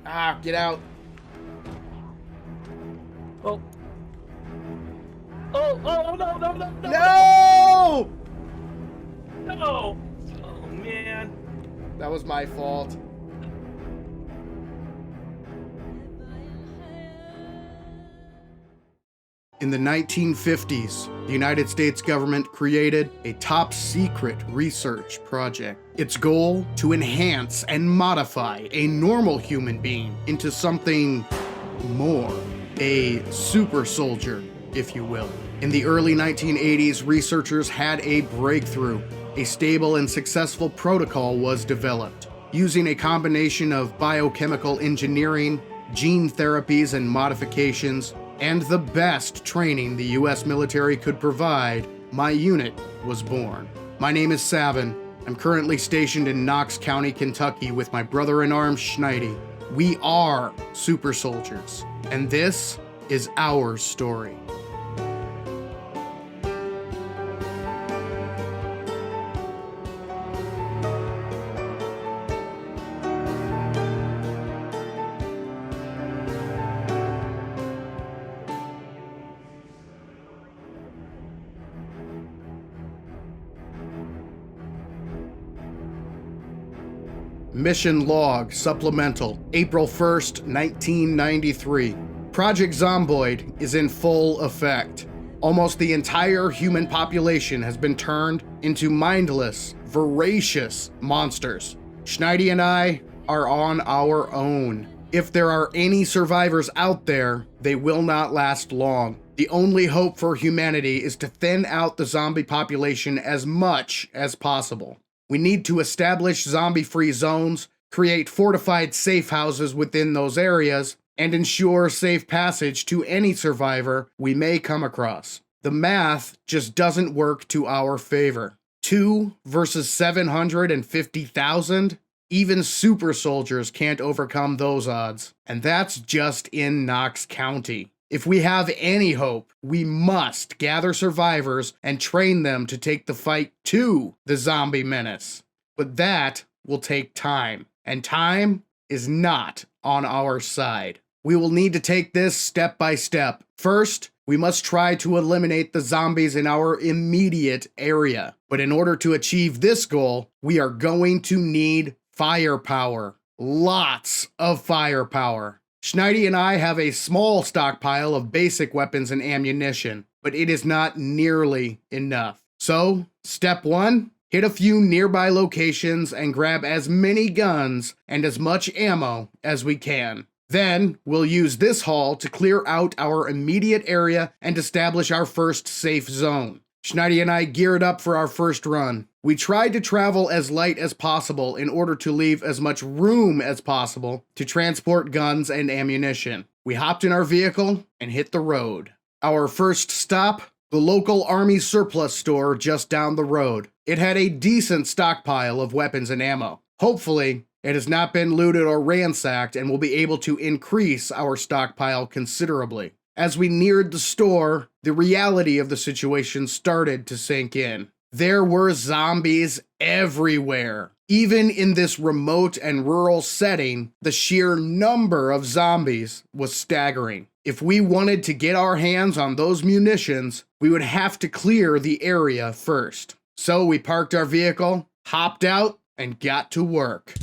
Ah, get out. Oh. Oh, no, no, no, no, No! no! Oh, man. That was my fault. In the 1950s, the United States government created a top-secret research project. Its goal, to enhance and modify a normal human being into something more. A super soldier, if you will. In the early 1980s, researchers had a breakthrough. A stable and successful protocol was developed. Using a combination of biochemical engineering, gene therapies and modifications, and the best training the US military could provide, my unit was born. My name is Savin. I'm currently stationed in Knox County, Kentucky with my brother-in-arms, Schneidi. We are super soldiers, and this is our story. Mission Log Supplemental, April 1st, 1993. Project Zomboid is in full effect. Almost the entire human population has been turned into mindless, voracious monsters. Schneidi and I are on our own. If there are any survivors out there, they will not last long. The only hope for humanity is to thin out the zombie population as much as possible. We need to establish zombie-free zones, create fortified safe houses within those areas, and ensure safe passage to any survivor we may come across. The math just doesn't work to our favor. 2 versus 750,000? Even super soldiers can't overcome those odds. And that's just in Knox County. If we have any hope, we must gather survivors and train them to take the fight to the zombie menace. But that will take time, and time is not on our side. We will need to take this step by step. First, we must try to eliminate the zombies in our immediate area. But in order to achieve this goal, we are going to need firepower. Lots of firepower. Schneidi and I have a small stockpile of basic weapons and ammunition, but it is not nearly enough. So, step 1, hit a few nearby locations and grab as many guns and as much ammo as we can. Then, we'll use this haul to clear out our immediate area and establish our first safe zone. Schneidi and I geared up for our first run. We tried to travel as light as possible in order to leave as much room as possible to transport guns and ammunition. We hopped in our vehicle and hit the road. Our first stop, the local army surplus store just down the road. It had a decent stockpile of weapons and ammo. Hopefully, it has not been looted or ransacked and will be able to increase our stockpile considerably. As we neared the store, the reality of the situation started to sink in. There were zombies everywhere. Even in this remote and rural setting, the sheer number of zombies was staggering. If we wanted to get our hands on those munitions, we would have to clear the area first. So we parked our vehicle, hopped out, and got to work.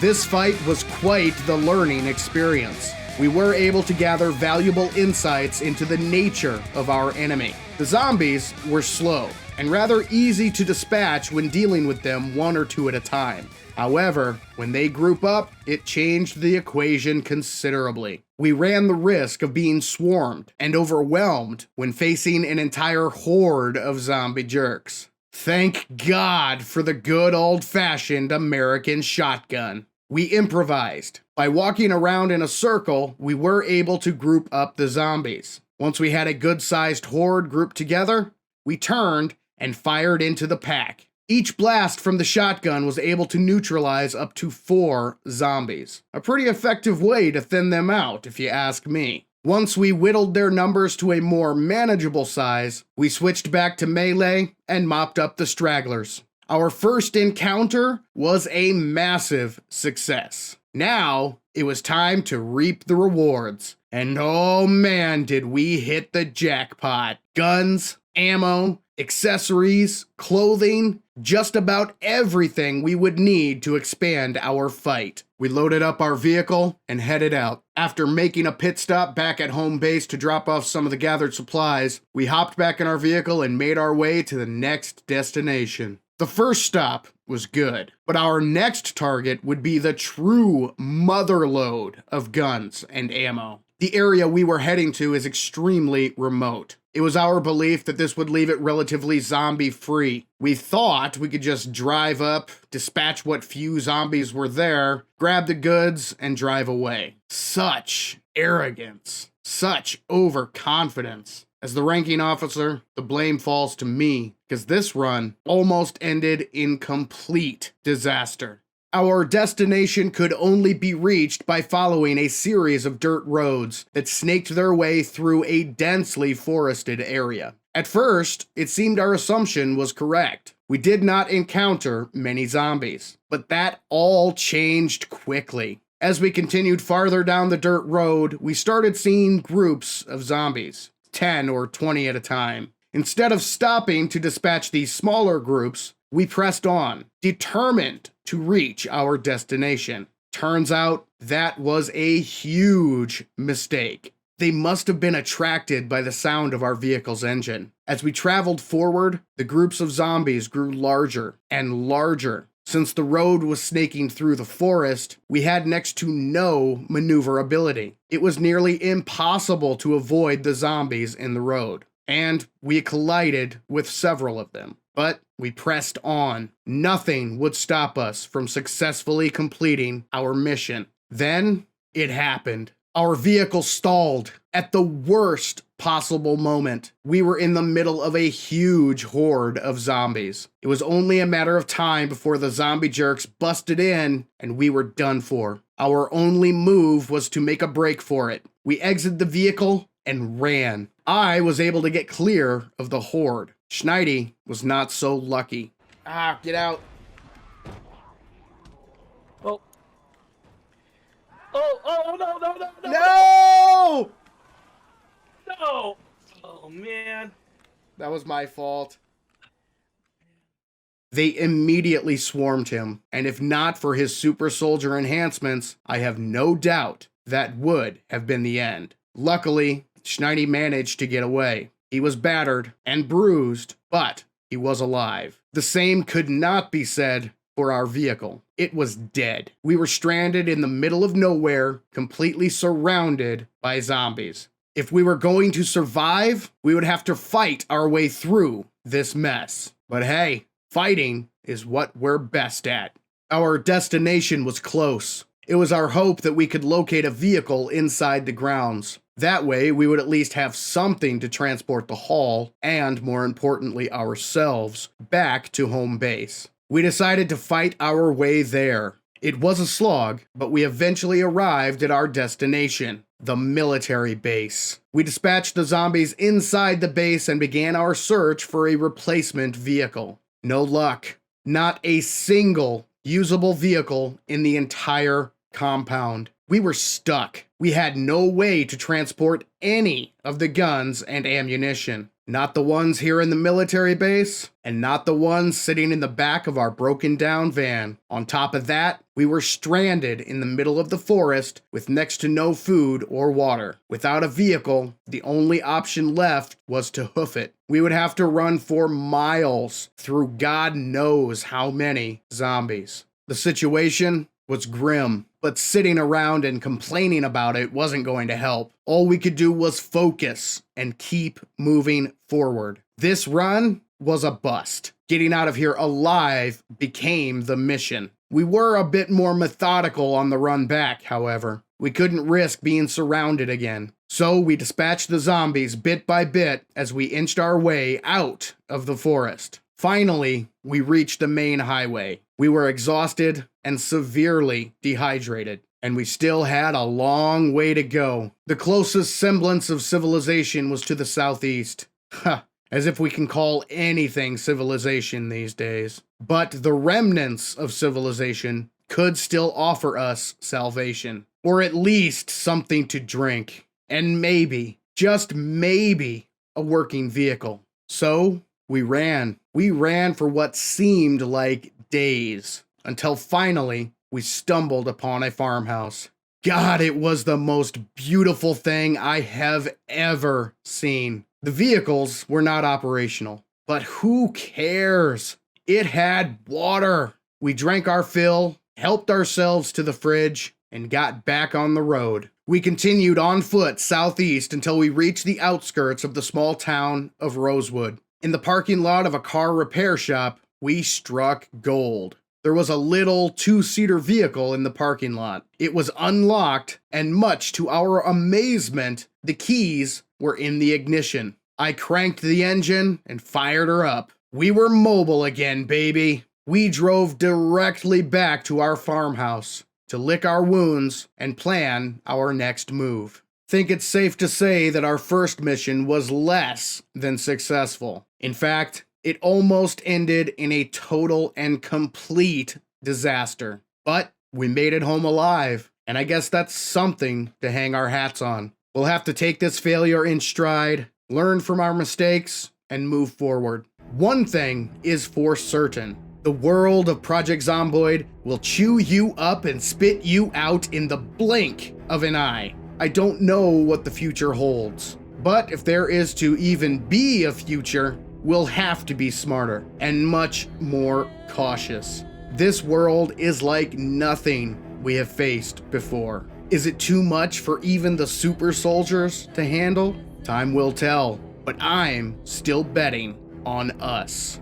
This fight was quite the learning experience. We were able to gather valuable insights into the nature of our enemy. The zombies were slow and rather easy to dispatch when dealing with them one or two at a time. However, when they group up, it changed the equation considerably. We ran the risk of being swarmed and overwhelmed when facing an entire horde of zombie jerks. Thank God for the good old-fashioned American shotgun. We improvised. By walking around in a circle, we were able to group up the zombies. Once we had a good-sized horde grouped together, we turned and fired into the pack. Each blast from the shotgun was able to neutralize up to 4 zombies. A pretty effective way to thin them out, if you ask me. Once we whittled their numbers to a more manageable size, we switched back to melee and mopped up the stragglers. Our first encounter was a massive success. Now, it was time to reap the rewards. And oh man, did we hit the jackpot. Guns, ammo, accessories, clothing, just about everything we would need to expand our fight. We loaded up our vehicle and headed out. After making a pit stop back at home base to drop off some of the gathered supplies, we hopped back in our vehicle and made our way to the next destination. The first stop was good, but our next target would be the true motherlode of guns and ammo. The area we were heading to is extremely remote. It was our belief that this would leave it relatively zombie-free. We thought we could just drive up, dispatch what few zombies were there, grab the goods, and drive away. Such arrogance. Such overconfidence. As the ranking officer, the blame falls to me, because this run almost ended in complete disaster. Our destination could only be reached by following a series of dirt roads that snaked their way through a densely forested area. At first, it seemed our assumption was correct. We did not encounter many zombies, but that all changed quickly. As we continued farther down the dirt road, we started seeing groups of zombies, 10 or 20 at a time. Instead of stopping to dispatch these smaller groups, we pressed on, determined to reach our destination. Turns out that was a huge mistake. They must have been attracted by the sound of our vehicle's engine. As we traveled forward, the groups of zombies grew larger and larger. Since the road was snaking through the forest, we had next to no maneuverability. It was nearly impossible to avoid the zombies in the road, and we collided with several of them. But we pressed on. Nothing would stop us from successfully completing our mission. Then it happened. Our vehicle stalled at the worst possible moment. We were in the middle of a huge horde of zombies. It was only a matter of time before the zombie jerks busted in and we were done for. Our only move was to make a break for it. We exited the vehicle and ran. I was able to get clear of the horde. Schneidi was not so lucky. Get out. Oh. Oh, no. No! No! Oh, man. That was my fault. They immediately swarmed him, and if not for his super soldier enhancements, I have no doubt that would have been the end. Luckily, Schneidi managed to get away. He was battered and bruised, but he was alive. The same could not be said for our vehicle. It was dead. We were stranded in the middle of nowhere, completely surrounded by zombies. If we were going to survive, we would have to fight our way through this mess. But hey, fighting is what we're best at. Our destination was close. It was our hope that we could locate a vehicle inside the grounds. That way, we would at least have something to transport the haul, and more importantly ourselves, back to home base. We decided to fight our way there. It was a slog, but we eventually arrived at our destination, the military base. We dispatched the zombies inside the base and began our search for a replacement vehicle. No luck. Not a single usable vehicle in the entire compound. We were stuck. We had no way to transport any of the guns and ammunition. Not the ones here in the military base, and not the ones sitting in the back of our broken down van. On top of that, we were stranded in the middle of the forest with next to no food or water. Without a vehicle, the only option left was to hoof it. We would have to run for miles through God knows how many zombies. The situation was grim, but sitting around and complaining about it wasn't going to help. All we could do was focus and keep moving forward. This run was a bust. Getting out of here alive became the mission. We were a bit more methodical on the run back, however. We couldn't risk being surrounded again. So we dispatched the zombies bit by bit as we inched our way out of the forest. Finally, we reached the main highway. We were exhausted and severely dehydrated, and we still had a long way to go. The closest semblance of civilization was to the southeast. Ha, as if we can call anything civilization these days. But the remnants of civilization could still offer us salvation, or at least something to drink, and maybe, just maybe, a working vehicle. So we ran. We ran for what seemed like days, until finally we stumbled upon a farmhouse. God, it was the most beautiful thing I have ever seen. The vehicles were not operational, but who cares? It had water. We drank our fill, helped ourselves to the fridge, and got back on the road. We continued on foot southeast until we reached the outskirts of the small town of Rosewood. In the parking lot of a car repair shop, we struck gold. There was a little two-seater vehicle in the parking lot. It was unlocked, and much to our amazement, the keys were in the ignition. I cranked the engine and fired her up. We were mobile again, baby. We drove directly back to our farmhouse to lick our wounds and plan our next move. Think it's safe to say that our first mission was less than successful. In fact, it almost ended in a total and complete disaster. But we made it home alive, and I guess that's something to hang our hats on. We'll have to take this failure in stride, learn from our mistakes, and move forward. One thing is for certain. The world of Project Zomboid will chew you up and spit you out in the blink of an eye. I don't know what the future holds, but if there is to even be a future, we'll have to be smarter and much more cautious. This world is like nothing we have faced before. Is it too much for even the super soldiers to handle? Time will tell, but I'm still betting on us.